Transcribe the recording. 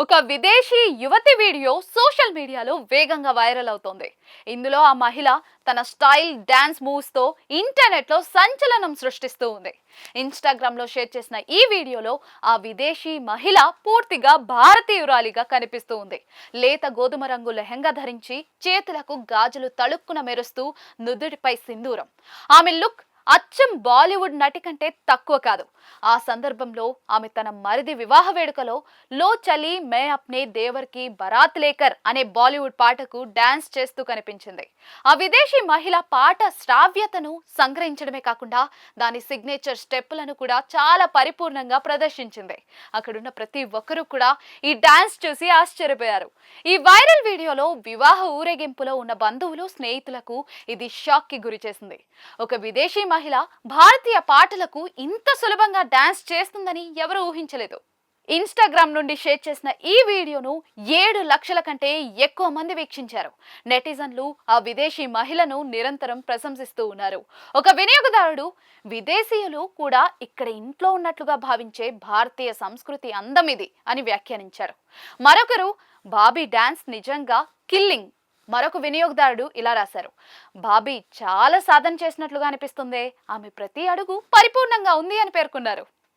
ఒక విదేశీ యువతి వీడియో సోషల్ మీడియాలో వేగంగా వైరల్ అవుతోంది. ఇందులో ఆ మహిళ తన స్టైల్ డాన్స్ మూవ్స్ తో ఇంటర్నెట్ లో సంచలనం సృష్టిస్తూ ఉంది. ఇన్స్టాగ్రామ్ లో షేర్ చేసిన ఈ వీడియోలో ఆ విదేశీ మహిళ పూర్తిగా భారతీయురాలిగా కనిపిస్తూ ఉంది. లేత గోధుమ రంగు లెహంగా ధరించి చేతులకు గాజులు తళుక్కున మెరుస్తూ నుదుటిపై సింధూరం. ఆమె లుక్ అచ్చం బాలీవుడ్ నటి కంటే తక్కువ కాదు. ఆ సందర్భంలో ఆమె తన మరిది వివాహ వేడుకలో లో చలి మే అప్నే దేవర్ కి బరాత్ లేకర్ అనే బాలీవుడ్ పాటకు డాన్స్ చేస్తూ కనిపించింది. ఆ విదేశీ మహిళ పాట శ్రావ్యతను సంగ్రహించడమే కాకుండా దాని సిగ్నేచర్ స్టెప్పులను కూడా చాలా పరిపూర్ణంగా ప్రదర్శించింది. అక్కడున్న ప్రతి ఒక్కరూ కూడా ఈ డాన్స్ చూసి ఆశ్చర్యపోయారు. ఈ వైరల్ వీడియోలో వివాహ ఊరేగింపులో ఉన్న బంధువులు స్నేహితులకు ఇది షాక్ కి గురి చేసింది. ఒక విదేశీ మహిళ భారతీయ పాటలకు ఇంత సులభంగా డాన్స్ చేస్తుందని ఎవరు ఊహించలేదు. ఇన్స్టాగ్రామ్ నుండి షేర్ చేసిన ఈ వీడియోను 7 లక్షల కంటే ఎక్కువ మంది వీక్షించారు. నెటిజన్లు ఆ విదేశీ మహిళను నిరంతరం ప్రశంసిస్తూ ఉన్నారు. ఒక వినియోగదారుడు విదేశీయులు కూడా ఇక్కడ ఇంట్లో ఉన్నట్లుగా భావించే భారతీయ సంస్కృతి అందం ఇది అని వ్యాఖ్యానించారు. మరొకరు బాబీ డాన్స్ నిజంగా కిల్లింగ్. మరొక వినియోగదారుడు ఇలా రాశారు: బాబీ చాలా సాధన చేసినట్లుగా అనిపిస్తుంది, ఆమె ప్రతి అడుగు పరిపూర్ణంగా ఉంది అని పేర్కొన్నారు.